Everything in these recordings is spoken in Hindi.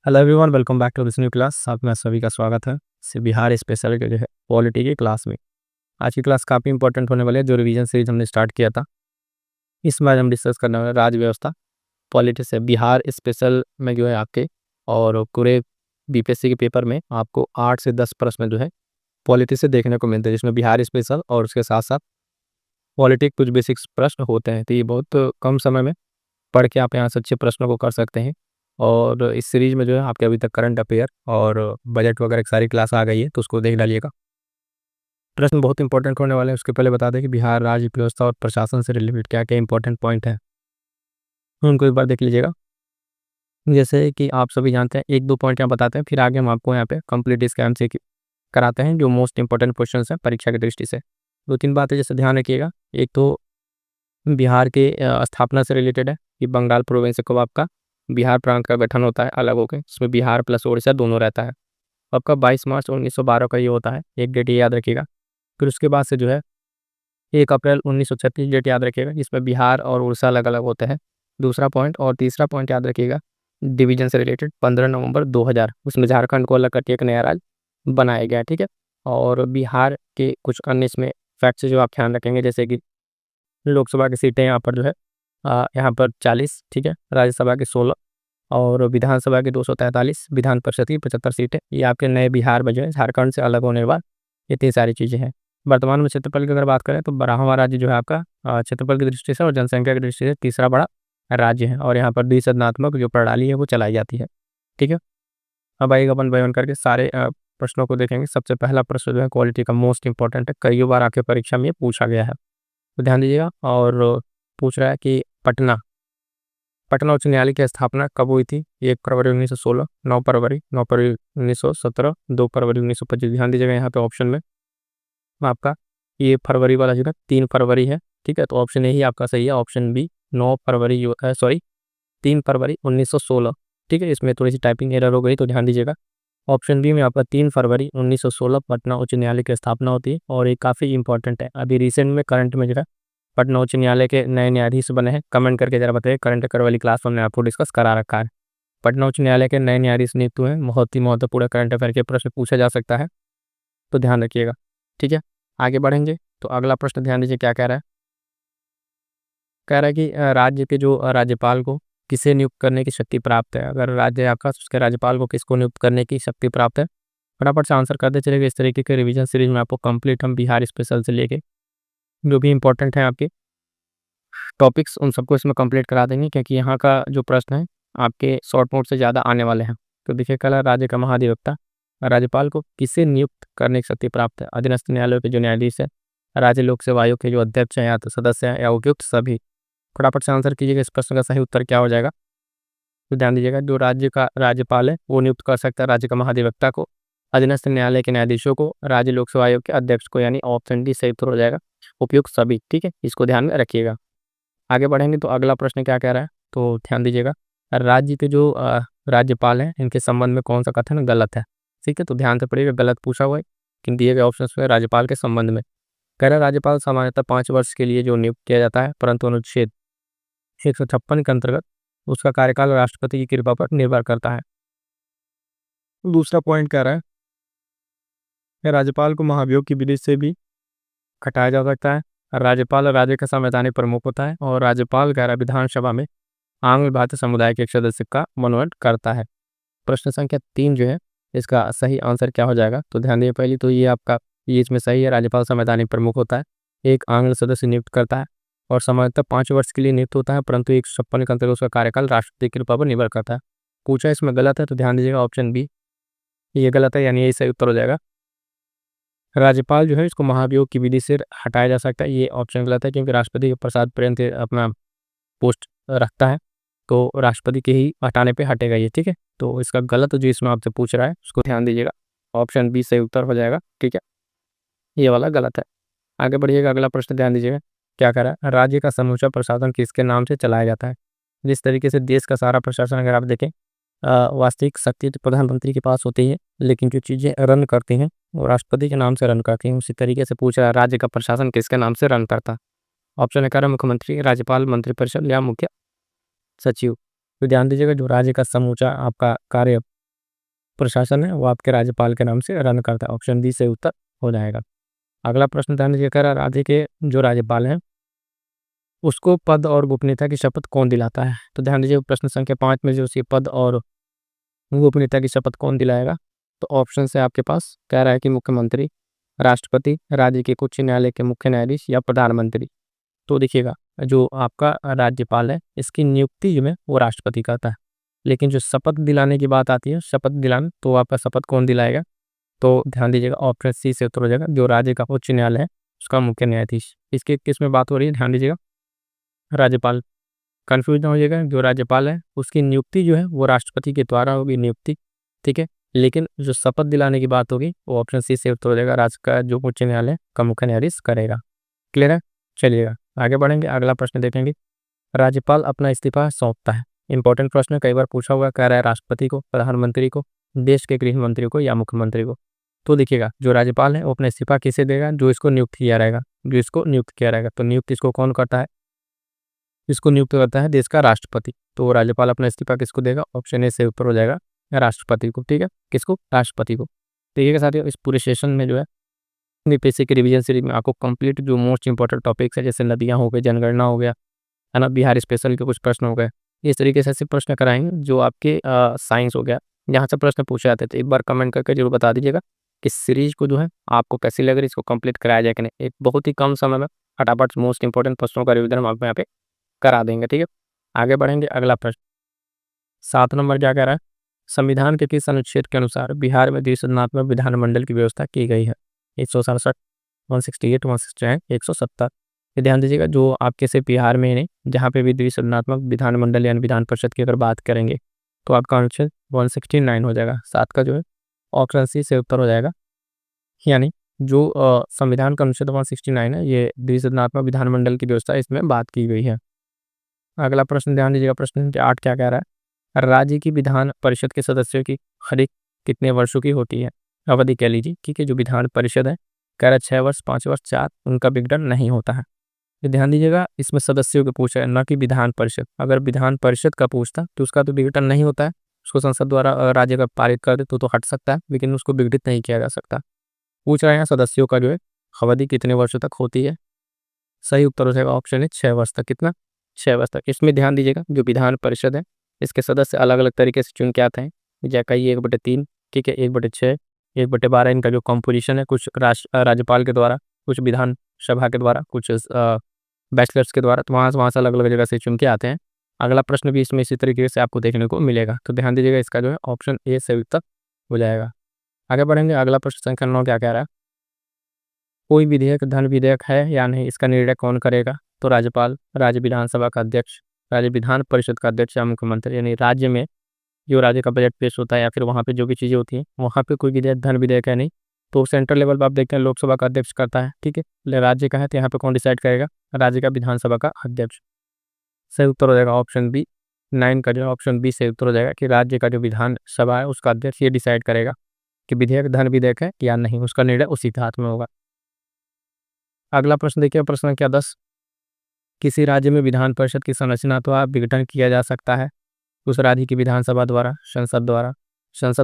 Hello everyone, welcome back to this new class. आप में सभी का स्वागत है बिहार स्पेशल के जो है पॉलिटी की क्लास में। आज की क्लास काफ़ी इंपॉर्टेंट होने वाली है। जो रिवीजन सीरीज हमने स्टार्ट किया था, इस बार हम डिस्कस करने वाले राज्य व्यवस्था पॉलिटी से बिहार स्पेशल में जो है आपके, और पूरे बीपीएससी के पेपर में आपको 8 से 10 प्रश्न जो है पॉलिटी से देखने को मिलते हैं, जिसमें बिहार स्पेशल और उसके साथ साथ पॉलिटी कुछ बेसिक्स प्रश्न होते हैं। तो ये बहुत कम समय में पढ़ के आप यहाँ से अच्छे प्रश्नों को कर सकते हैं। और इस सीरीज में जो है आपके अभी तक करंट अफेयर और बजट वगैरह की सारी क्लास आ गई है, तो उसको देख डालिएगा। प्रश्न बहुत इंपॉर्टेंट होने वाले हैं। उसके पहले बता दें कि बिहार राज्य व्यवस्था और प्रशासन से रिलेटेड क्या क्या इंपॉर्टेंट पॉइंट है, उनको एक बार देख लीजिएगा। जैसे कि आप सभी जानते हैं, एक दो पॉइंट यहाँ बताते हैं, फिर आगे हम आपको यहाँ पे कंप्लीट इसके आंसर कराते हैं, जो मोस्ट इंपॉर्टेंट क्वेश्चन है परीक्षा की दृष्टि से। दो तीन बातें जैसे ध्यान रखिएगा। एक तो बिहार के स्थापना से रिलेटेड है कि बंगाल प्रोविंस को आपका बिहार प्रांत का गठन होता है अलग होकर, इसमें बिहार प्लस उड़ीसा दोनों रहता है। आपका 22 मार्च 1912 का ये होता है, एक डेट ये याद रखिएगा। फिर उसके बाद से जो है 1 अप्रैल 1936 डेट याद रखिएगा, जिसमें बिहार और उड़ीसा अलग अलग होते हैं। दूसरा पॉइंट, और तीसरा पॉइंट याद रखिएगा डिवीजन से रिलेटेड 15 नवंबर 2000, उसमें झारखंड को अलग करके एक नया राज्य बनाया गया, ठीक है। और बिहार के कुछ अन्य इसमें फैक्ट्स जो आप ध्यान रखेंगे, जैसे कि लोकसभा की सीटें यहाँ पर जो है यहाँ पर 40, ठीक है, राज्यसभा की 16 और विधानसभा की 243, विधान परिषद की 75 सीटें। ये आपके नए बिहार में जो है झारखंड से अलग होने के बाद इतनी सारी चीज़ें हैं। वर्तमान में क्षेत्रफल की अगर बात करें तो 12वां राज्य जो है आपका क्षेत्रफल की दृष्टि से और जनसंख्या की दृष्टि से तीसरा बड़ा राज्य है, और यहाँ पर द्विसदनात्मक जो प्रणाली है वो चलाई जाती है, ठीक है। अब आइएगा अपन वन करके सारे प्रश्नों को देखेंगे। सबसे पहला प्रश्न जो है क्वालिटी का मोस्ट इंपॉर्टेंट है, कई बार आपके परीक्षा में ये पूछा गया है, तो ध्यान दीजिएगा। और पूछ रहा है कि पटना पटना उच्च न्यायालय की स्थापना कब हुई थी? 1 फरवरी 1916, 9 फरवरी 1917, 2 फरवरी 1925। ध्यान दीजिएगा यहाँ पे ऑप्शन में आपका ये फरवरी वाला जो है 3 फरवरी है, ठीक है। तो ऑप्शन ए ही आपका सही है, ऑप्शन बी 9 फरवरी सॉरी 3 फरवरी 1916, ठीक है। इसमें थोड़ी सी टाइपिंग एरर हो गई, तो ध्यान दीजिएगा। ऑप्शन बी में आपका 3 फरवरी 1916 पटना उच्च न्यायालय की स्थापना होती है, और ये काफ़ी इंपॉर्टेंट है। अभी रिसेंट में करंट में जो है पटना उच्च न्यायालय के नए न्यायाधीश बने हैं। कमेंट करके जरा बताइए, करंट अफेयर वाली क्लास हमने आपको डिस्कस करा रखा है। पटना उच्च न्यायालय के नए न्यायाधीश नियुक्त हुए हैं। बहुत ही महत्वपूर्ण करंट अफेयर के प्रश्न पूछा जा सकता है, तो ध्यान रखिएगा, ठीक है। आगे बढ़ेंगे तो अगला प्रश्न ध्यान दीजिए क्या कह रहा है। कह रहा है कि राज्य के जो राज्यपाल को किसे नियुक्त करने की शक्ति प्राप्त है। अगर राज्य है आपका, उसके राज्यपाल को किसको नियुक्त करने की शक्ति प्राप्त है? फटाफट से आंसर करते चलेगा। इस तरीके के रिवीजन सीरीज में आपको कंप्लीट हम बिहार स्पेशल से लेके जो भी इंपॉर्टेंट है आपके टॉपिक्स, उन सबको इसमें कंप्लीट करा देंगे, क्योंकि यहाँ का जो प्रश्न है आपके शॉर्ट नोट से ज़्यादा आने वाले हैं। तो देखिए, कल राज्य का महाधिवक्ता राज्यपाल को किसे नियुक्त करने की शक्ति प्राप्त है? अधीनस्थ न्यायालयों के जो न्यायाधीश है, राज्य लोक सेवा आयोग के जो अध्यक्ष हैं या तो सदस्य हैं, या उपयुक्त सभी। फटाफट से आंसर कीजिएगा, इस प्रश्न का सही उत्तर क्या हो जाएगा। तो ध्यान दीजिएगा, जो राज्य का राज्यपाल है वो नियुक्त कर सकता है राज्य का महाधिवक्ता को, अधीनस्थ न्यायालय के न्यायाधीशों को, राज्य लोक सेवा आयोग के अध्यक्ष को, यानी ऑप्शन डी सही उत्तर हो जाएगा, उपयुक्त सभी, ठीक है। इसको ध्यान में रखिएगा। आगे बढ़ेंगे तो अगला प्रश्न क्या कह रहा है, तो ध्यान दीजिएगा। राज्य के जो राज्यपाल हैं इनके संबंध में कौन सा कथन गलत है, ठीक है। तो ध्यान से पढ़िएगा, गलत पूछा हुआ है कि दिए गए ऑप्शन में राज्यपाल के संबंध में। कह रहा है राज्यपाल सामान्यतः 5 वर्ष के लिए जो नियुक्त किया जाता है, परंतु अनुच्छेद 156 के अंतर्गत उसका कार्यकाल राष्ट्रपति की कृपा पर निर्भर करता है। दूसरा पॉइंट कह रहा है कि राज्यपाल को महाभियोग की विधि से भी हटाया जा सकता है। राज्यपाल राज्य का संवैधानिक प्रमुख होता है, और राज्यपाल कह रहा है विधानसभा में आंग्ल भाषी समुदाय के एक सदस्य का मनोनयन करता है। प्रश्न संख्या 3 जो है इसका सही आंसर क्या हो जाएगा, तो ध्यान दिए। पहली तो ये आपका ये इसमें सही है, राज्यपाल संवैधानिक प्रमुख होता है, एक आंग्ल सदस्य नियुक्त करता है, और सामान्यतः 5 वर्ष के लिए नियुक्त होता है, परंतु 156 के अंतर्गत उसका कार्यकाल राष्ट्रपति की कृपा पर निर्भर करता है। पूछा इसमें गलत है, तो ध्यान दीजिएगा ऑप्शन बी ये गलत है, यानी यही सही उत्तर हो जाएगा। राज्यपाल जो है इसको महाभियोग की विधि से हटाया जा सकता है, ये ऑप्शन गलत है, क्योंकि राष्ट्रपति के प्रसाद पर्यंत अपना पोस्ट रखता है, तो राष्ट्रपति के ही हटाने पे हटेगा ये, ठीक है। तो इसका गलत जो इसमें आपसे पूछ रहा है उसको ध्यान दीजिएगा, ऑप्शन बी सही उत्तर हो जाएगा, ठीक है। ये वाला गलत है। आगे बढ़िएगा, अगला प्रश्न ध्यान दीजिएगा क्या कह रहा है। राज्य का समूचा प्रशासन किसके नाम से चलाया जाता है? जिस तरीके से देश का सारा प्रशासन अगर आप देखें, वास्तविक शक्ति तो प्रधानमंत्री के पास होती है, लेकिन जो चीज़ें रन करती हैं वो राष्ट्रपति के नाम से रन करती हैं। उसी तरीके से पूछ रहा है राज्य का प्रशासन किसके नाम से रन करता है? ऑप्शन है कह रहा है मुख्यमंत्री, राज्यपाल, मंत्रिपरिषद या मुख्य सचिव। तो ध्यान दीजिएगा, जो राज्य का समूचा आपका कार्य प्रशासन है वो आपके राज्यपाल के नाम से रन करता है। ऑप्शन डी से उत्तर हो जाएगा। अगला प्रश्न ध्यान दीजिए, कह रहा राज्य के जो राज्यपाल हैं उसको पद और गोपनीयता की शपथ कौन दिलाता है। तो ध्यान दीजिए प्रश्न संख्या 5 में जो उसी पद और गोपनीयता की शपथ कौन दिलाएगा। तो ऑप्शन से आपके पास कह रहा है कि मुख्यमंत्री, राष्ट्रपति, राज्य के उच्च न्यायालय के मुख्य न्यायाधीश या प्रधानमंत्री। तो देखिएगा जो आपका राज्यपाल है इसकी नियुक्ति जो है वो राष्ट्रपति करता है, लेकिन जो शपथ दिलाने की बात आती है, शपथ दिलाना, तो आपका शपथ कौन दिलाएगा। तो ध्यान दीजिएगा ऑप्शन सी से उत्तर हो जाएगा, जो राज्य का उच्च न्यायालय है उसका मुख्य न्यायाधीश। इसके किस में बात हो रही है, ध्यान दीजिएगा राज्यपाल। कन्फ्यूज ना होइएगा, जो राज्यपाल है उसकी नियुक्ति जो है वो राष्ट्रपति के द्वारा होगी नियुक्ति, ठीक है। लेकिन जो शपथ दिलाने की बात होगी वो ऑप्शन सी से उत्तर हो जाएगा, राज्य का जो उच्च न्यायालय का मुख्य न्यायाधीश करेगा। क्लियर है। चलिएगा आगे बढ़ेंगे, अगला प्रश्न देखेंगे। राज्यपाल अपना इस्तीफा सौंपता है। इंपॉर्टेंट प्रश्न है, कई बार पूछा हुआ, कह रहा है राष्ट्रपति को, प्रधानमंत्री को, देश के गृह मंत्री को या मुख्यमंत्री को। तो देखिएगा जो राज्यपाल है वो अपना इस्तीफा किसे देगा, जो इसको नियुक्त किया रहेगा, जो इसको नियुक्त किया रहेगा। तो नियुक्त इसको कौन करता है, इसको नियुक्त करता है देश का राष्ट्रपति। तो राज्यपाल अपना इस्तीफा किसको देगा, ऑप्शन ए से ऊपर हो जाएगा राष्ट्रपति को, ठीक है। किसको, राष्ट्रपति को। देखिएगा साथियों इस पूरे सेशन में जो है यूपीएससी की रिवीजन सीरीज में आपको कंप्लीट जो मोस्ट इंपॉर्टेंट टॉपिक्स है, जैसे नदियाँ हो गई, जनगणना हो गया, है ना, बिहार स्पेशल के कुछ प्रश्न हो गए, इस तरीके से ऐसे प्रश्न कराएंगे जो आपके साइंस हो गया, यहाँ से प्रश्न पूछे जाते थे। एक बार कमेंट करके जरूर बता दीजिएगा कि सीरीज को जो है आपको कैसी लग रही है, इसको कंप्लीट कराया जाए कि नहीं। एक बहुत ही कम समय में फटाफट मोस्ट इंपॉर्टेंट प्रश्नों का रिवीजन हम आपको यहाँ पे करा देंगे, ठीक है। आगे बढ़ेंगे, अगला प्रश्न 7 नंबर क्या कह रहा है, संविधान के किस अनुच्छेद के अनुसार बिहार में द्विसदनात्मक विधानमंडल की व्यवस्था की गई है। 167, 168, 169, 170। ध्यान दीजिएगा जो आपके से बिहार में नहीं, जहाँ पे भी द्विसदनात्मक विधानमंडल यानी विधान परिषद की अगर बात करेंगे तो आपका अनुच्छेद 169 हो जाएगा। 7 का जो है ऑप्शन सी से उत्तर हो जाएगा। यानी जो संविधान का अनुच्छेद 169 है ये द्विसदनात्मक विधानमंडल की व्यवस्था इसमें बात की गई है। अगला प्रश्न ध्यान दीजिएगा, प्रश्न संख्या 8 क्या कह रहा है, राज्य की विधान परिषद के सदस्यों की खरीद कितने वर्षों की होती है, अवधि कह लीजिए, ठीक है। जो विधान परिषद है कह रहा है 6 वर्ष, 5 वर्ष, 4, उनका विघटन नहीं होता है। तो ध्यान दीजिएगा इसमें सदस्यों को पूछा है, न कि विधान परिषद। अगर विधान परिषद का पूछता तो उसका तो विघटन नहीं होता है, उसको संसद द्वारा राज्य का पारित कर दे तो हट सकता है, लेकिन उसको विघटित नहीं किया जा सकता। पूछ रहे हैं सदस्यों का जो है अवधि कितने वर्षों तक होती है। सही उत्तर हो जाएगा ऑप्शन है 6 वर्ष तक। कितना, 6 वर्ष तक। इसमें ध्यान दीजिएगा जो विधान परिषद है इसके सदस्य अलग अलग तरीके से चुन के आते हैं, जैसा ये 1/3, ठीक है, 1/6, 1/12 इनका जो कंपोजिशन है, कुछ राज्यपाल के द्वारा, कुछ विधान सभा के द्वारा, कुछ बैचलर्स के द्वारा, तो वहाँ से अलग अलग जगह से चुन के आते हैं। अगला प्रश्न भी इसमें इसी तरीके से आपको देखने को मिलेगा। तो ध्यान दीजिएगा इसका जो है ऑप्शन ए से उत्तर हो जाएगा। आगे बढ़ेंगे, अगला प्रश्न संख्या 9 क्या कह रहा है, कोई विधेयक धन विधेयक है या नहीं, इसका निर्णय कौन करेगा। तो राज्यपाल, राज्य विधानसभा का अध्यक्ष, राज्य विधान परिषद का अध्यक्ष या मुख्यमंत्री। यानी राज्य में जो राज्य का बजट पेश होता है या फिर वहाँ पे जो भी चीज़ें होती हैं वहाँ पे कोई विधेयक धन विधेयक है नहीं, तो सेंट्रल लेवल पर आप देखते हैं लोकसभा का अध्यक्ष करता है, ठीक है। राज्य का है तो यहाँ पे कौन डिसाइड करेगा, राज्य का विधानसभा का अध्यक्ष। सही उत्तर हो जाएगा ऑप्शन बी। 9 का जो ऑप्शन बी से उत्तर हो जाएगा कि राज्य का जो विधानसभा है उसका अध्यक्ष ये डिसाइड करेगा कि विधेयक धन विधेयक है या नहीं, उसका निर्णय उसी के हाथ में होगा। अगला प्रश्न देखिए, प्रश्न संख्या 10, किसी राज्य में विधान परिषद की संरचना अथवा विघटन किया जा सकता है उस राज्य की विधानसभा द्वारा, संसद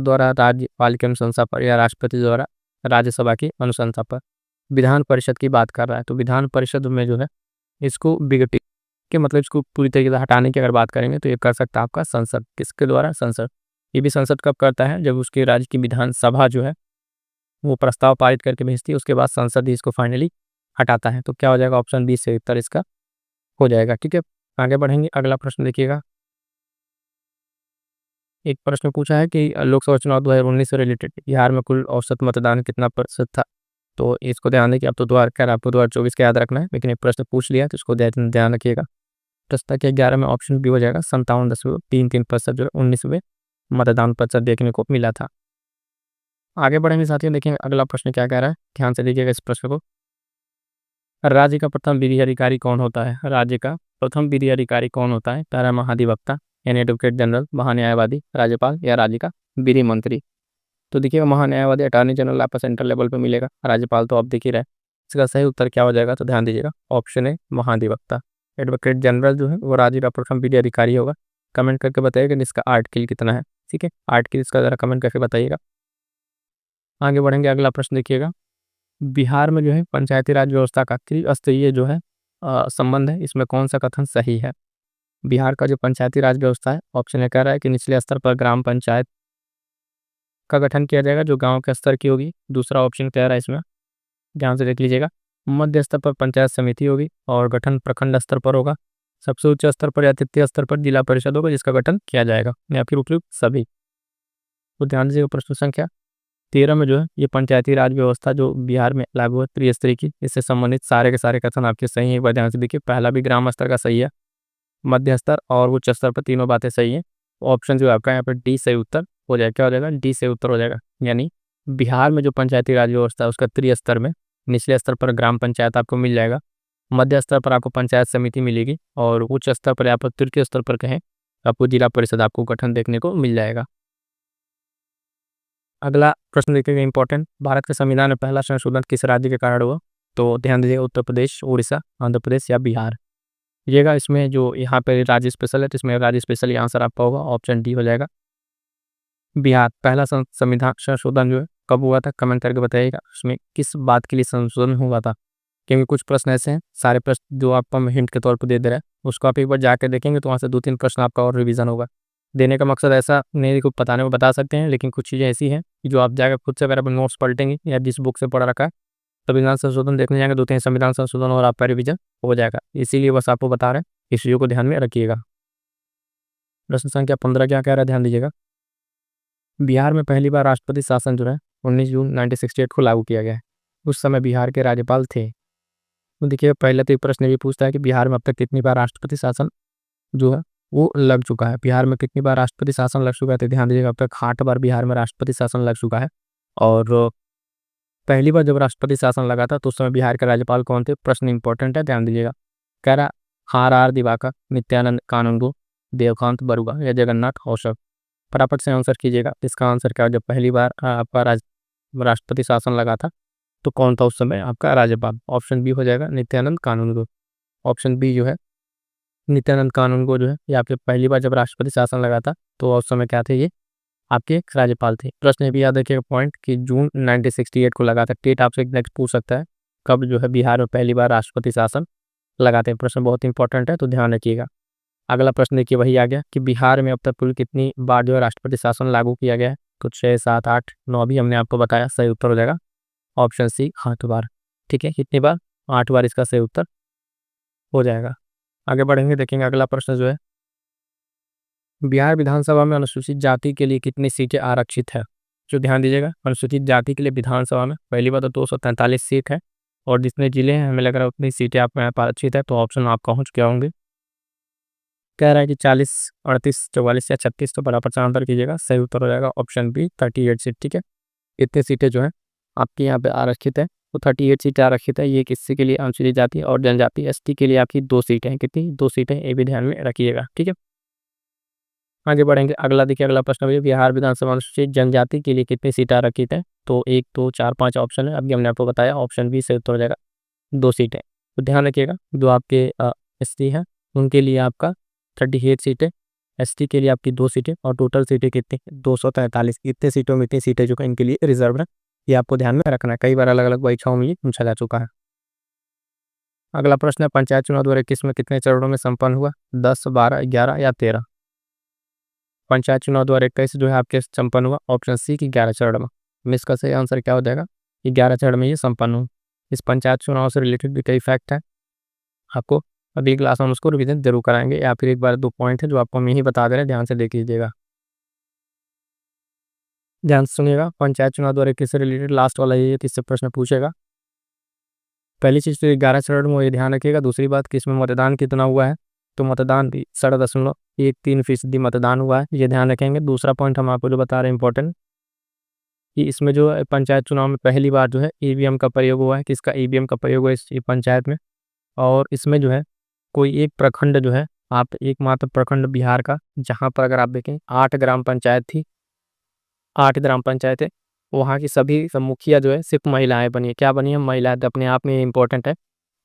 द्वारा, राज्यपाल की अनुशंसा पर, या राष्ट्रपति द्वारा राज्यसभा की अनुशंसा पर। विधान परिषद की बात कर रहा है तो विधान परिषद में जो है इसको विघटित के मतलब इसको पूरी तरीके से हटाने की अगर बात करेंगे तो ये कर सकता है आपका संसद। किसके द्वारा, संसद। ये भी संसद कब करता है, जब उसके राज्य की विधानसभा जो है वो प्रस्ताव पारित करके भेजती है, उसके बाद संसद ही इसको फाइनली हटाता है। तो क्या हो जाएगा, ऑप्शन बी से उत्तर इसका हो जाएगा, ठीक है। आगे बढ़ेंगे, अगला प्रश्न देखिएगा। एक प्रश्न पूछा है कि लोकसभा चुनाव 2019 से रिलेटेड बिहार में कुल औसत मतदान कितना प्रतिशत था। तो इसको ध्यान दें कि अब तो आपको 2024 का याद रखना है, लेकिन एक प्रश्न पूछ लिया तो इसको ध्यान रखिएगा। प्रश्न के 11 में ऑप्शन बी हो जाएगा 57.33% जो 19 में मतदान प्रतिशत देखने को मिला था। आगे बढ़ेंगे साथियों, देखेंगे अगला प्रश्न क्या कह रहा है, ध्यान से देखिएगा इस प्रश्न को। राज्य का प्रथम विधि अधिकारी कौन होता है, राज्य का प्रथम विधि अधिकारी कौन होता है, पैरा महाधिवक्ता यानी एडवोकेट जनरल, महान्यायवादी, राज्यपाल, या राज्य का विधि मंत्री। तो देखिएगा महान्यायवादी अटॉर्नी जनरल आपका सेंट्रल लेवल पे मिलेगा, राज्यपाल तो आप देख ही रहे। इसका सही उत्तर क्या हो जाएगा, तो ध्यान दीजिएगा ऑप्शन है महाधिवक्ता। एडवोकेट जनरल जो है वो राज्य का प्रथम विधि अधिकारी होगा। कमेंट करके बताइएगा इसका आर्टिकल कितना है, ठीक है, आर्ट की इसका ज़रा कमेंट करके बताइएगा। आगे बढ़ेंगे, अगला प्रश्न देखिएगा। बिहार में जो है पंचायती राज व्यवस्था का त्रिस्तरीय जो है संबंध है, इसमें कौन सा कथन सही है? बिहार का जो पंचायती राज व्यवस्था है, ऑप्शन ए कह रहा है कि निचले स्तर पर ग्राम पंचायत का गठन किया जाएगा जो गांव के स्तर की होगी। दूसरा ऑप्शन कह रहा है, इसमें ध्यान से देख लीजिएगा, मध्य स्तर पर पंचायत समिति होगी और गठन प्रखंड स्तर पर होगा। सबसे उच्च स्तर पर या तृतीय स्तर पर जिला परिषद होगा जिसका गठन किया जाएगा, या फिर उपयुक्त सभी। तो ध्यान दीजिएगा, प्रश्न संख्या 13 में जो है ये पंचायती राज व्यवस्था जो बिहार में लागू है त्रिस्तरीय की, इससे संबंधित सारे के सारे कथन आपके सही हैं। एक बार ध्यान से देखिए, पहला भी ग्राम स्तर का सही है, मध्य स्तर और उच्च स्तर पर तीनों बातें सही हैं। ऑप्शन जो आपका यहाँ पर डी सही उत्तर हो जाएगा। क्या हो जाएगा? डी सही उत्तर हो जाएगा। यानी बिहार में जो पंचायती राज व्यवस्था है उसका त्रिस्तर में निचले स्तर पर ग्राम पंचायत आपको मिल जाएगा, मध्य स्तर पर आपको पंचायत समिति मिलेगी और उच्च स्तर पर या पर तृतीय स्तर पर कहें आपको जिला परिषद आपको गठन देखने को मिल जाएगा। अगला प्रश्न देखिएगा इंपॉर्टेंट, भारत के संविधान में पहला संशोधन किस राज्य के कारण हुआ? तो ध्यान दीजिएगा, उत्तर प्रदेश, उड़ीसा, आंध्र प्रदेश या बिहार। ये इसमें जो यहाँ पे राज्य स्पेशल है तो इसमें राज्य स्पेशल आंसर आपका होगा, ऑप्शन डी हो जाएगा। बिहार पहला संविधान संशोधन जो है कब हुआ था, कमेंट करके बताइएगा। उसमें किस बात के लिए संशोधन हुआ था, क्योंकि कुछ प्रश्न ऐसे हैं, सारे प्रश्न जो आपको हम हिंट के तौर पर दे रहे हैं उसको आप एक बार जाकर देखेंगे तो वहाँ से 2-3 प्रश्न आपका और रिवीजन होगा। देने का मकसद ऐसा नहीं, को बताने में बता सकते हैं, लेकिन कुछ चीज़ें ऐसी हैं कि जो आप जाकर खुद से अगर अपने नोट्स पलटेंगे या जिस बुक से पढ़ रखा है संविधान संशोधन देखने जाएंगे 2-3 संविधान संशोधन और आपका रिवीजन हो जाएगा। इसीलिए बस आपको बता रहे हैं, इस चीज़ों को ध्यान में रखिएगा। प्रश्न संख्या 15 क्या कह रहा है, ध्यान दीजिएगा। बिहार में पहली बार राष्ट्रपति शासन जो है 19 जून 1968 को लागू किया गया है। उस समय बिहार के राज्यपाल थे। तो देखिए, पहले तो एक प्रश्न भी पूछता है कि बिहार में अब तक कितनी बार राष्ट्रपति शासन जो है वो लग चुका है। बिहार में कितनी बार राष्ट्रपति शासन लग चुका है? तो ध्यान दीजिएगा, अब तक 8 बार बिहार में राष्ट्रपति शासन लग चुका है। और पहली बार जब राष्ट्रपति शासन लगा था तो उस समय बिहार के राज्यपाल कौन थे? प्रश्न इंपॉर्टेंट है, ध्यान दीजिएगा। कह रहा आर दिवाकर, नित्यानंद कानूनगो, देवकांत बरुआ या जगन्नाथ कौशल। फटाफट से आंसर कीजिएगा, इसका आंसर क्या है? जब पहली बार आपका राष्ट्रपति शासन लगा था तो कौन था उस समय आपका राज्यपाल? ऑप्शन बी हो जाएगा, नित्यानंद कानूनगो। ऑप्शन बी जो है नित्यानंद कानूनगो जो है ये आपके पहली बार जब राष्ट्रपति शासन लगा था तो उस समय क्या थे? ये आपके राज्यपाल थे। प्रश्न ये भी याद रखिएगा पॉइंट कि जून 1968 को लगा था। टेट आपसे नेक्स्ट पूछ सकता है कब जो है बिहार में पहली बार राष्ट्रपति शासन लगाते हैं। प्रश्न बहुत इंपॉर्टेंट है तो ध्यान रखिएगा। अगला प्रश्न देखिए, वही आ गया कि बिहार में अब तक कुल कितनी बार जो है राष्ट्रपति शासन लागू किया गया है? तो 6, 7, 8, 9 भी हमने आपको बताया, सही उत्तर हो जाएगा ऑप्शन सी, 8 बार। ठीक है, कितनी बार? 8 बार इसका सही उत्तर हो जाएगा। आगे बढ़ेंगे, देखेंगे अगला प्रश्न जो है, बिहार विधानसभा में अनुसूचित जाति के लिए कितनी सीटें आरक्षित है? जो ध्यान दीजिएगा, अनुसूचित जाति के लिए विधानसभा में पहली बात तो 243 सीट है और जितने जिले हैं हमें लग रहा है उतनी सीटें आप में आरक्षित है। तो ऑप्शन आप पहुँच क्या होंगे? कह रहा है कि 40, 38, 44 या 36। तो बराबर से आंसर कीजिएगा, सही उत्तर हो जाएगा ऑप्शन बी, 38 सीट। ठीक है, इतनी सीटें जो है आपकी यहाँ पे आरक्षित है। तो 38 सीटें आरक्षित है। ये किसी के लिए? अनुसूचित जाति और जनजाति, एसटी के लिए आपकी 2 सीटें हैं। कितनी? 2 सीटें, ये भी ध्यान में रखिएगा। ठीक है, आगे बढ़ेंगे। अगला देखिए, अगला प्रश्न भी, बिहार विधानसभा अनुसूचित जनजाति के लिए कितनी सीटें आरक्षित है? तो 1, 2, 4, 5 ऑप्शन है, अभी हमने आपको बताया, ऑप्शन बी सही उत्तर हो जाएगा, 2 सीटें। तो ध्यान रखिएगा, जो आपके एसटी है उनके लिए आपका 38 सीटें, एसटी के लिए आपकी 2 सीटें और टोटल सीटें कितनी? 243। इतने सीटों में इतनी सीटें जो इनके लिए रिजर्व है, ये आपको ध्यान में रखना है। कई बार अलग अलग परीक्षाओं में ये पूछा जा चुका है। अगला प्रश्न है, पंचायत चुनाव 2021 में कितने चरणों में संपन्न हुआ? 10, 12, 11 या 13? पंचायत चुनाव 2021 जो है आपके संपन्न हुआ, ऑप्शन सी की 11 चरण में। इसका सही आंसर क्या हो जाएगा? ये 11 चरण में ये संपन्न हुआ। इस पंचायत चुनाव से रिलेटेड भी कई फैक्ट है, आपको अगली क्लास में हम उसको रिविजन जरूर कराएंगे, या फिर एक बार 2 पॉइंट है जो आपको हम यही बता दे रहे हैं, ध्यान से देख लीजिएगा, ध्यान से सुनिएगा। पंचायत चुनाव 2021 से रिलेटेड लास्ट वाला ये 30 प्रश्न पूछेगा। पहली चीज़ तो 11 चरण में, ये ध्यान रखिएगा। दूसरी बात कि इसमें मतदान कितना हुआ है? तो मतदान भी 13.13% मतदान हुआ है, ये ध्यान रखेंगे। दूसरा पॉइंट हम आपको जो बता रहे हैं इंपॉर्टेंट, कि इसमें जो है पंचायत चुनाव में पहली बार जो है ईवीएम का प्रयोग हुआ है। किसका ईवीएम का प्रयोग हुआ है इस पंचायत में? और इसमें जो है कोई एक प्रखंड जो है, आप एकमात्र प्रखंड बिहार का जहाँ पर अगर आप देखें 8 ग्राम पंचायत थी, 8 ग्राम पंचायत है, वहाँ की सभी मुखिया जो है सिर्फ महिलाएं बनी है। क्या बनी है? महिलाएं। तो अपने आप में इंपॉर्टेंट है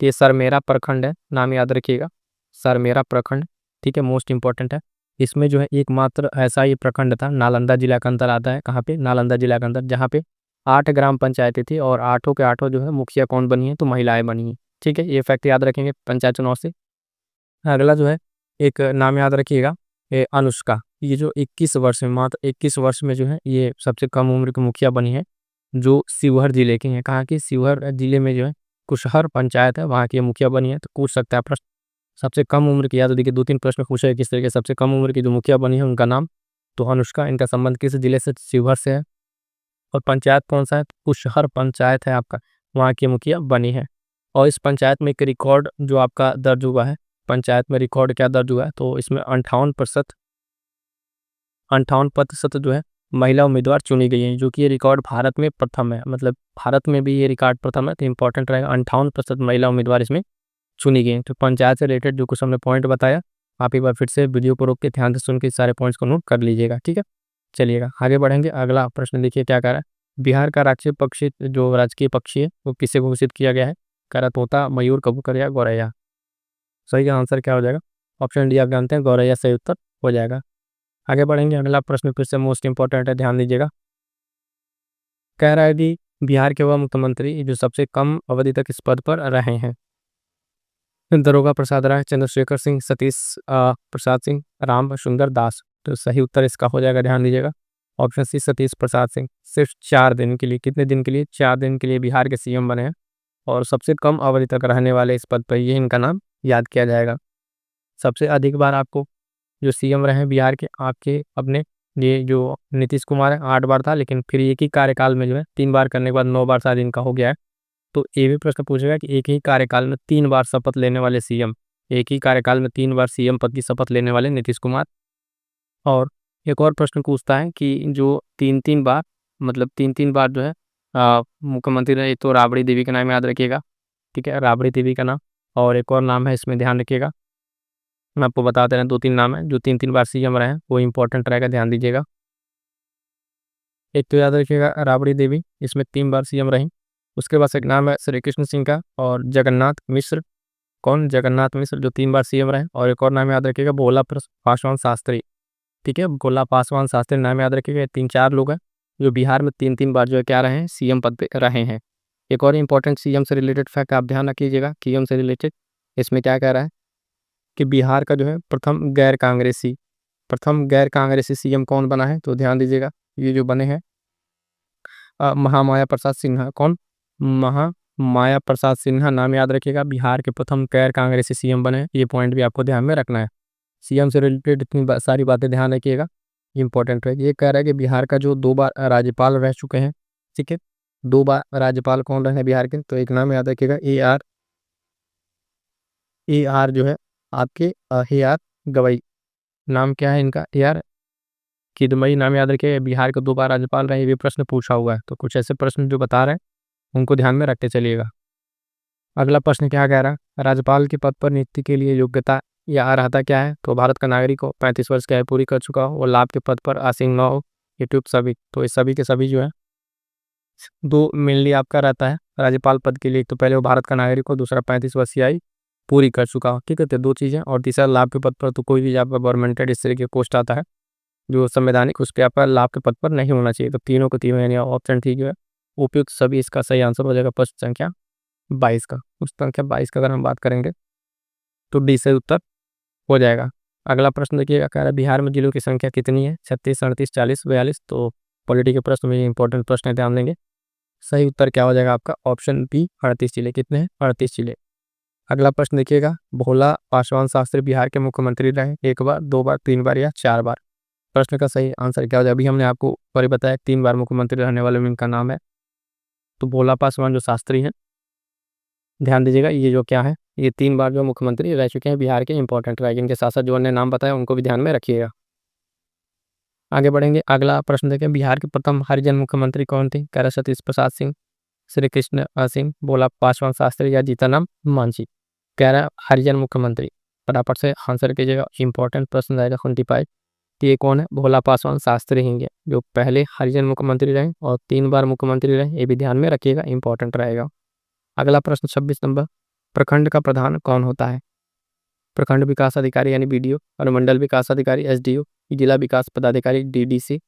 कि ये सरमेरा प्रखंड है, नाम याद रखिएगा, सरमेरा प्रखंड। ठीक है, मोस्ट इंपॉर्टेंट है। इसमें जो है एकमात्र ऐसा ये प्रखंड था, नालंदा जिला के अंदर आता है। कहाँ पे? नालंदा जिला के अंदर, जहाँ पे 8 ग्राम पंचायतें थी और 8 के 8 जो है मुखिया कौन बनी है? तो महिलाएं बनी हैं। ठीक है, ये फैक्ट याद रखेंगे पंचायत चुनाव से। अगला जो है एक नाम याद रखिएगा, ये अनुष्का। ये जो 21 वर्ष में, मात्र 21 वर्ष में जो है ये सबसे कम उम्र की मुखिया बनी है, जो शिवहर जिले की है। कहाँ की? शिवहर जिले में जो है कुशहर पंचायत है, वहाँ की ये मुखिया बनी है। तो पूछ सकता है प्रश्न, सबसे कम उम्र की, या तो देखिए 2-3 प्रश्न पूछे किस तरीके, सबसे कम उम्र की जो मुखिया बनी है उनका नाम, तो अनुष्का। इनका संबंध किस जिले से? शिवहर से है। और पंचायत कौन सा है? कुशहर पंचायत है आपका, वहाँ की मुखिया बनी है। और इस पंचायत में एक रिकॉर्ड जो आपका दर्ज हुआ है, पंचायत में रिकॉर्ड क्या दर्ज हुआ है? तो इसमें 58% जो है महिला उम्मीदवार चुनी गई हैं, जो कि ये रिकॉर्ड भारत में प्रथम है। मतलब भारत में भी ये रिकॉर्ड प्रथम है, तो इंपॉर्टेंट रहेगा। 58% महिला उम्मीदवार इसमें चुनी गई हैं। तो पंचायत से रिलेटेड जो कुछ हमने पॉइंट बताया, आप एक बार फिर से वीडियो को रोक के ध्यान से सुन के सारे पॉइंट्स को नोट कर लीजिएगा। ठीक है, चलिएगा आगे बढ़ेंगे। अगला प्रश्न देखिए क्या कह रहा है। बिहार का राष्ट्रीय पक्षी, जो राजकीय पक्षी है, वो किसे घोषित किया गया है? कह रहा तोता, मयूर, कबूतर या गौरैया। सही का आंसर क्या हो जाएगा? ऑप्शन डी आप जानते हैं, गौरैया सही उत्तर हो जाएगा। आगे बढ़ेंगे, अगला प्रश्न फिर से मोस्ट इंपॉर्टेंट है, ध्यान दीजिएगा। कह रहा है कि बिहार के वह मुख्यमंत्री जो सबसे कम अवधि तक इस पद पर रहे हैं? दरोगा प्रसाद राय, चंद्रशेखर सिंह, सतीश प्रसाद सिंह, राम सुंदर दास। तो सही उत्तर इसका हो जाएगा, ध्यान दीजिएगा, ऑप्शन सी सतीश प्रसाद सिंह। सिर्फ 4 दिन के लिए, कितने दिन के लिए? 4 दिन के लिए बिहार के सीएम बने हैं और सबसे कम अवधि तक रहने वाले इस पद पर, ये इनका नाम याद किया जाएगा। सबसे अधिक बार आपको जो सीएम रहे हैं बिहार के, आपके अपने, ये जो नीतीश कुमार है 8 बार था, लेकिन फिर एक ही कार्यकाल में जो है 3 बार करने के बाद 9 बार शायद इनका हो गया है। तो ये भी प्रश्न पूछेगा कि एक ही कार्यकाल में 3 बार शपथ लेने वाले सीएम, एक ही कार्यकाल में 3 बार सीएम पद की शपथ लेने वाले नीतीश कुमार। और एक और प्रश्न पूछता है कि जो 3-3 बार, मतलब 3-3 बार जो है मुख्यमंत्री रहे, तो राबड़ी देवी का नाम याद रखिएगा। ठीक है, राबड़ी देवी का नाम। और एक और नाम है इसमें, ध्यान रखिएगा, मैं आपको बता दे रहा हूँ 2-3 नाम है जो 3-3 बार सीएम रहे हैं, वो इंपॉर्टेंट रहेगा, ध्यान दीजिएगा। एक तो याद रखिएगा राबड़ी देवी, इसमें 3 बार सीएम रही। उसके बाद एक नाम है श्री कृष्ण सिंह का, और जगन्नाथ मिश्र। कौन? जगन्नाथ मिश्र, जो 3 बार सीएम रहे। और एक और नाम याद रखिएगा, भोला पासवान शास्त्री। ठीक है, भोला पासवान शास्त्री नाम याद रखिएगा। 3-4 लोग हैं जो बिहार में 3-3 बार जो है क्या रहे हैं? सीएम पद पे रहे हैं। एक और इंपॉर्टेंट सीएम से रिलेटेड फैक्ट आप ध्यान रखिएगा, सीएम से रिलेटेड, इसमें क्या कह रहा है कि बिहार का जो है प्रथम गैर कांग्रेसी सीएम कौन बना है? तो ध्यान दीजिएगा, ये जो बने हैं महामाया प्रसाद सिन्हा। कौन? महामाया प्रसाद सिन्हा नाम याद रखिएगा, बिहार के प्रथम गैर कांग्रेसी सीएम बने हैं। ये पॉइंट भी आपको ध्यान में रखना है। सीएम से रिलेटेड इतनी सारी बातें ध्यान रखिएगा, इंपॉर्टेंट है। ये कह रहा है कि बिहार का जो 2 बार राज्यपाल रह चुके हैं, ठीक है, 2 बार राज्यपाल कौन रहे हैं बिहार के? तो एक नाम याद रखिएगा, ए आर जो है आपके ए आर गवई। नाम क्या है इनका? ए आर किदमई नाम याद रखिए। बिहार के 2 बार राज्यपाल रहे, ये भी प्रश्न पूछा हुआ है। तो कुछ ऐसे प्रश्न जो बता रहे हैं उनको ध्यान में रखते चलिएगा। अगला प्रश्न क्या कह रहा है? राज्यपाल के पद पर नियुक्ति के लिए योग्यता या अर्हता क्या है? तो भारत का नागरिक हो, 35 वर्ष की आयु पूरी कर चुका हो और लाभ के पद पर आसीन न हो, यूट्यूब सभी। तो ये सभी के सभी जो है 2 मेनली आपका रहता है राज्यपाल पद के लिए। तो पहले वो भारत का नागरिक हो, दूसरा 35 वर्ष की आयु पूरी कर चुका हो। ठीक है, तो 2 चीज़ें। और तीसरा लाभ के पद पर, तो कोई भी आपका गवर्नमेंटेड इस तरीके पोस्ट आता है जो संवैधानिक, उस पर आपका लाभ के पद पर नहीं होना चाहिए। तो तीनों को तीनों, यानी ऑप्शन ठीक है उपयुक्त सभी, इसका सही आंसर हो जाएगा प्रश्न संख्या 22 का। उस संख्या 22 का अगर हम बात करेंगे तो डी से उत्तर हो जाएगा। अगला प्रश्न देखिएगा, कह रहा है बिहार में जिलों की संख्या कितनी है? 36, 38, 40, 42। तो पॉलिटी के प्रश्न में इंपॉर्टेंट प्रश्न है, ध्यान देंगे। सही उत्तर क्या हो जाएगा आपका? ऑप्शन बी, 38 जिले। कितने हैं? 38 जिले। अगला प्रश्न देखिएगा, भोला पासवान शास्त्री बिहार के मुख्यमंत्री रहे 1 बार, 2 बार, 3 बार या 4 बार? प्रश्न का सही आंसर क्या हो जाएगा? अभी हमने आपको ऊपर बताया 3 बार मुख्यमंत्री रहने वाले में इनका नाम है, तो भोला पासवान जो शास्त्री हैं, ध्यान दीजिएगा, ये जो क्या है, ये 3 बार जो मुख्यमंत्री रह चुके हैं बिहार के, इंपॉर्टेंट रहेगा। इनके साथ साथ जो अन्य नाम बताया उनको भी ध्यान में रखिएगा। आगे बढ़ेंगे, अगला प्रश्न देखें, बिहार के प्रथम हरिजन मुख्यमंत्री कौन थे? कह रहा सतीश प्रसाद सिंह, श्री कृष्ण सिंह, भोला पासवान शास्त्री या जीतनराम मांझी? कह रहा हरिजन मुख्यमंत्री। फटाफट से आंसर कीजिएगा, इंपॉर्टेंट प्रश्न रहेगा 25। ये कौन है? भोला पासवान शास्त्री हैं, जो पहले हरिजन मुख्यमंत्री रहे और 3 बार मुख्यमंत्री रहे। ये भी ध्यान में रखिएगा, इंपॉर्टेंट रहेगा। अगला प्रश्न 26 नंबर, प्रखंड का प्रधान कौन होता है? प्रखंड विकास अधिकारी यानी BDO, और मंडल विकास अधिकारी SDO, जिला विकास पदाधिकारी DDC,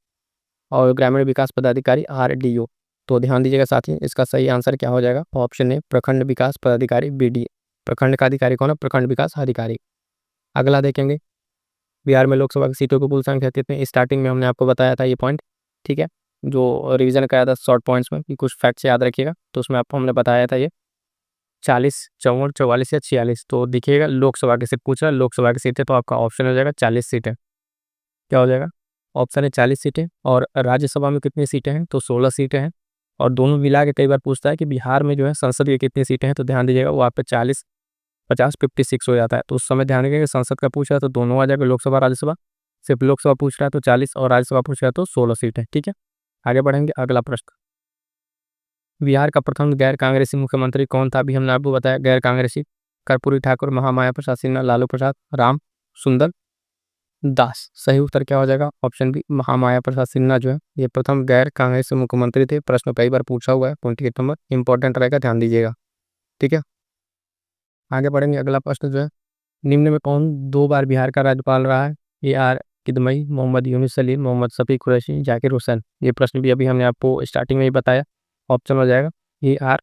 और ग्रामीण विकास पदाधिकारी RDO। तो ध्यान दीजिएगा साथी, इसका सही आंसर क्या हो जाएगा? ऑप्शन ए प्रखंड विकास पदाधिकारी BDA। प्रखंड का अधिकारी कौन है? प्रखंड विकास अधिकारी। अगला देखेंगे, बिहार में लोकसभा की सीटों की कुल संख्या कितनी? स्टार्टिंग में हमने आपको बताया था ये पॉइंट, ठीक है, जो रिवीजन कराया था शॉर्ट पॉइंट्स में कि कुछ फैक्ट्स याद रखिएगा, तो उसमें आपको हमने बताया था ये 40, 54, 44 या 46। तो देखिएगा लोकसभा की सीट पूछ रहा है, लोकसभा की सीटें, तो आपका ऑप्शन हो जाएगा 40 सीटें। क्या हो जाएगा? ऑप्शन है 40 सीटें। और राज्यसभा में कितनी सीटें हैं? तो 16 सीटें हैं। और दोनों मिला के कई बार पूछता है कि बिहार में जो है संसद की कितनी सीटें हैं, तो ध्यान दीजिएगा वो आप पे 40, 50, 56 हो जाता है। तो उस समय ध्यान रखिएगा संसद का पूछ रहा है तो दोनों आ जाएगा, लोकसभा राज्यसभा। सिर्फ लोकसभा पूछ रहा है तो 40 और राज्यसभा पूछ रहा है तो 16 सीटें, ठीक है। आगे बढ़ेंगे, अगला प्रश्न, बिहार का प्रथम गैर कांग्रेसी मुख्यमंत्री कौन था? अभी हमने आपको बताया गैर कांग्रेसी, कर्पूरी ठाकुर, महामाया प्रसाद सिन्हा, लालू प्रसाद, राम सुंदर दास। सही उत्तर क्या हो जाएगा? ऑप्शन बी महामाया प्रसाद सिन्हा जो है ये प्रथम गैर कांग्रेसी मुख्यमंत्री थे। प्रश्न कई बार पूछा हुआ है, 28 नंबर इंपॉर्टेंट रहेगा, ध्यान दीजिएगा, ठीक है। आगे बढ़ेंगे, अगला प्रश्न जो है, निम्न में कौन 2 बार बिहार का राज्यपाल रहा है? AR किदमई, मोहम्मद यूनुस सलीम, मोहम्मद शफीक कुरैशी, जाकिर हुसैन। ये प्रश्न भी अभी हमने आपको स्टार्टिंग में ही बताया, ऑप्शन हो जाएगा AR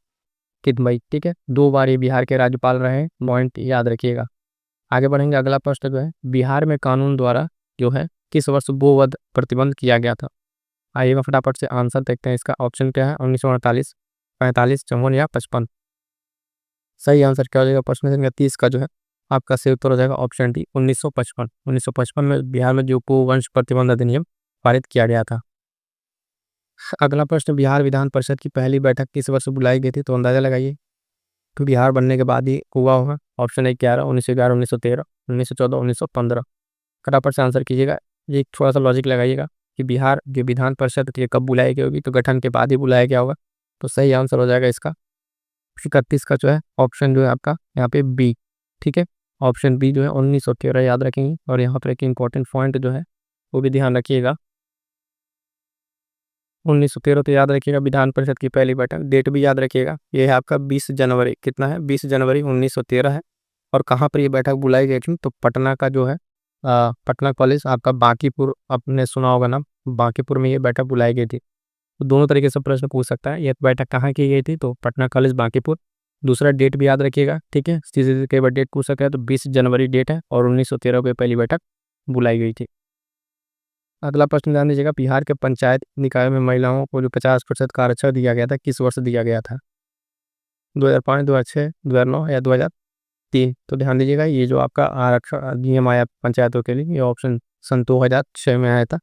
किदमई, ठीक है। 2 बार ये बिहार के राज्यपाल रहे हैं, पॉइंट याद रखिएगा। आगे बढ़ेंगे, अगला प्रश्न जो है, बिहार में कानून द्वारा जो है किस वर्ष गोवध प्रतिबंध किया गया था? आइएगा फटाफट से आंसर देखते हैं इसका। ऑप्शन क्या है? 1948, 45, 54 या 55। सही आंसर क्या हो जाएगा? प्रश्न संख्या 30 का जो है आपका सही उत्तर हो जाएगा ऑप्शन डी 1955। 1955 में बिहार में जो गोवंश प्रतिबंध अधिनियम पारित किया गया था। अगला प्रश्न, बिहार विधान परिषद की पहली बैठक किस वर्ष बुलाई गई थी? तो अंदाजा लगाइए, तो बिहार बनने के बाद ही हुआ होगा। Option A 11, 1911, 1913, 1914, 1915। फटाफट से आंसर कीजिएगा। ये थोड़ा सा लॉजिक लगाइएगा कि बिहार जो विधान परिषद थी कब बुलाई गई होगी, तो गठन के बाद ही बुलाया गया होगा। तो सही आंसर हो जाएगा इसका 31 का जो है ऑप्शन जो है आपका यहाँ पे बी, ठीक है। ऑप्शन बी जो है 1913 याद रखेंगे। और यहाँ पर एक इंपॉर्टेंट पॉइंट जो है वो भी ध्यान रखिएगा, 1913 तो याद रखिएगा, विधान परिषद की पहली बैठक, डेट भी याद रखिएगा, ये है आपका 20 जनवरी, कितना है? 20 जनवरी 1913 है। और कहाँ पर ये बैठक बुलाई गई थी? तो पटना का जो है पटना कॉलेज आपका बांकीपुर, आपने सुना होगा नाम, बांकीपुर में ये बैठक बुलाई गई थी। तो दोनों तरीके से प्रश्न पूछ सकता है, ये बैठक कहाँ की गई थी? तो पटना कॉलेज बांकीपुर। दूसरा डेट भी याद रखिएगा, ठीक है, सीधे कई बार डेट पूछ सकता है, तो 20 जनवरी डेट है और 1913 को पहली बैठक बुलाई गई थी। अगला प्रश्न ध्यान दीजिएगा, बिहार के पंचायत निकाय में महिलाओं को जो 50% का आरक्षण दिया गया था, किस वर्ष दिया गया था? 2005, 2006, 2009 या 2003। तो ध्यान दीजिएगा, ये जो आपका आरक्षण अधिनियम आया पंचायतों के लिए, ये ऑप्शन सन 2006 में आया था,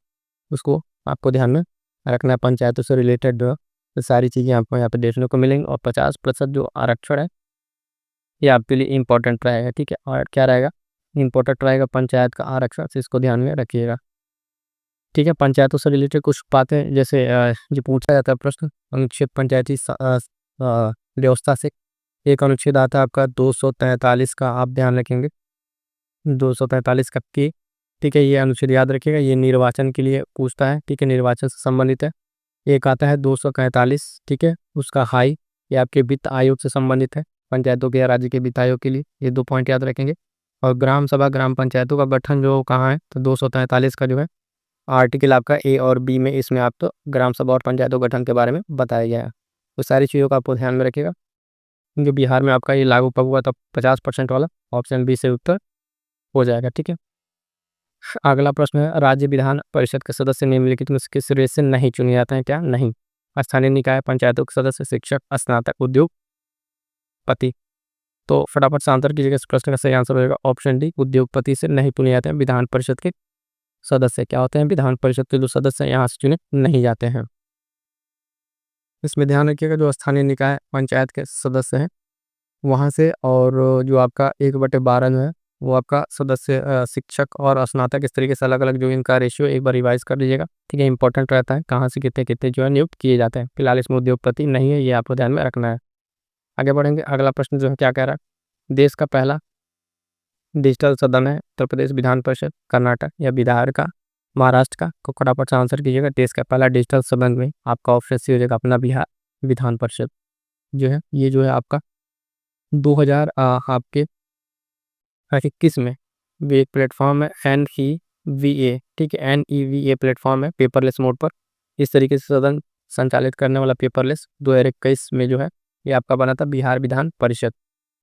उसको आपको ध्यान में रखना है। पंचायतों से रिलेटेड जो है तो सारी चीज़ें आपको यहाँ पे देखने को मिलेंगी। और 50% जो आरक्षण है ये आपके लिए इंपॉर्टेंट रहेगा, ठीक है। और क्या रहेगा? इंपॉर्टेंट रहेगा पंचायत का आरक्षण, से इसको ध्यान में रखिएगा, ठीक है। पंचायतों से रिलेटेड कुछ बातें जैसे जो पूछा जाता है प्रश्न, अनुच्छेद पंचायती व्यवस्था से एक अनुच्छेद आता है आपका 243 का, आप ध्यान रखेंगे 243 का के, ठीक है। ये अनुच्छेद याद रखिएगा, ये निर्वाचन के लिए पूछता है, ठीक है, निर्वाचन से संबंधित है। एक आता है 243, ठीक है, उसका हाई, ये आपके वित्त आयोग से संबंधित है, पंचायतों के या राज्य के वित्त आयोग के लिए, ये 2 पॉइंट याद रखेंगे। और ग्राम सभा ग्राम पंचायतों का गठन जो कहाँ है? तो 243 का जो है आर्टिकल आपका ए और बी में, इसमें आप तो ग्राम सभा और पंचायतों गठन के बारे में बताया गया है। तो सारी चीज़ों का आपको ध्यान में रखिएगा, क्योंकि बिहार में आपका ये लागू कब हुआ था? 50% वाला, ऑप्शन बी से उत्तर हो जाएगा, ठीक है। अगला प्रश्न है, राज्य विधान परिषद के सदस्य निम्नलिखित में से किस श्रेणी से नहीं चुने जाते हैं? क्या नहीं? स्थानीय निकाय, पंचायतों के सदस्य, शिक्षक, स्नातक, उद्योगपति। तो फटाफट से आंसर कीजिएगा, इस प्रश्न का सही आंसर होगा ऑप्शन डी उद्योगपति से नहीं चुने जाते हैं विधान परिषद के सदस्य। क्या होते हैं? विधान परिषद के जो सदस्य यहाँ से चुने नहीं जाते हैं। इसमें ध्यान रखिएगा, जो स्थानीय निकाय पंचायत के सदस्य हैं वहाँ से, और जो आपका 1/12 जो है वो आपका सदस्य शिक्षक और स्नातक, इस तरीके से अलग अलग जो इनका रेशियो एक बार रिवाइज कर लीजिएगा, ठीक है। इंपॉर्टेंट रहता है कहाँ से कितने कितने जो है नियुक्त किए जाते हैं। फिलहाल इसमें उद्योगपति नहीं है, ये आपको ध्यान में रखना है। आगे बढ़ेंगे, अगला प्रश्न जो है क्या कह रहा है, देश का पहला डिजिटल सदन है उत्तर प्रदेश विधान परिषद, कर्नाटक या बिहार का, महाराष्ट्र का? को फटाफट से आंसर कीजिएगा। देश का पहला डिजिटल सदन में आपका ऑप्शन सी हो जाएगा अपना बिहार विधान परिषद जो है, ये जो है आपका 2000 आपके 21 में भी एक प्लेटफॉर्म है NEVA, ठीक है, NEVA प्लेटफॉर्म है पेपरलेस मोड पर। इस तरीके से सदन संचालित करने वाला पेपरलेस 2021 में जो है ये आपका बना था बिहार विधान परिषद,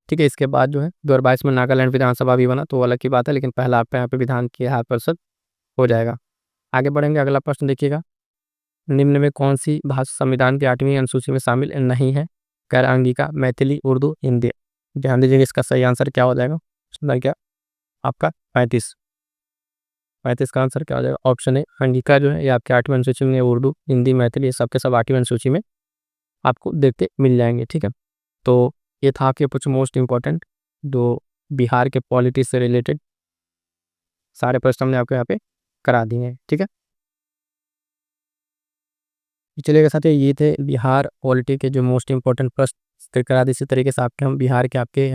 ठीक है। इसके बाद जो है 2022 में नागालैंड विधानसभा भी बना, तो वो अलग की बात है, लेकिन पहला आपका यहाँ पे विधान की बिहार परिषद हो जाएगा। आगे बढ़ेंगे, अगला प्रश्न देखिएगा, निम्न में कौन सी भाषा संविधान की 8वीं अनुसूची में शामिल नहीं है? गैर अंगिका, मैथिली, उर्दू, हिंदी। ध्यान दीजिएगा इसका सही आंसर क्या हो जाएगा, क्या आपका 35 का आंसर क्या हो जाएगा, ऑप्शन ए अंगिका जो है ये आपके 8वीं अनुसूची में, उर्दू, हिंदी, मैथिली, ये सब के सब 8वीं अनुसूची में आपको देखते मिल जाएंगे, ठीक है। तो ये था आपके कुछ मोस्ट इंपॉर्टेंट जो बिहार के पॉलिटिक्स से रिलेटेड सारे प्रश्न हमने आपको यहाँ पे करा दिए हैं, ठीक है। चलिएगा साथियों, ये थे बिहार पॉलिटी के जो मोस्ट इंपॉर्टेंट प्रश्न करा दिए। इसी तरीके से आपके हम बिहार के आपके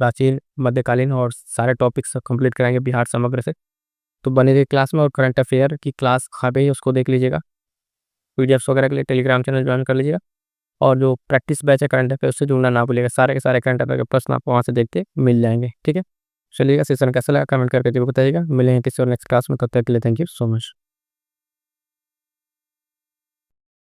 प्राचीन, मध्यकालीन और सारे टॉपिक्स कंप्लीट कराएंगे बिहार समग्र से। तो बने रहिए क्लास में, और करंट अफेयर की क्लास कहाँ पे है उसको देख लीजिएगा। पीडीएफ्स वगैरह के लिए टेलीग्राम चैनल ज्वाइन कर लीजिएगा, और जो प्रैक्टिस बैच है करंट अफेयर उससे जुड़ना ना भूलिएगा। सारे के सारे करंट अफेयर के प्रश्न आपको वहाँ से देखते मिल जाएंगे, ठीक है। चलिएगा, सेशन कैसा लगा कमेंट करके जरूर बताइएगा। मिलेंगे किसी और नेक्स्ट क्लास में, तब तक के लिए थैंक यू सो मच।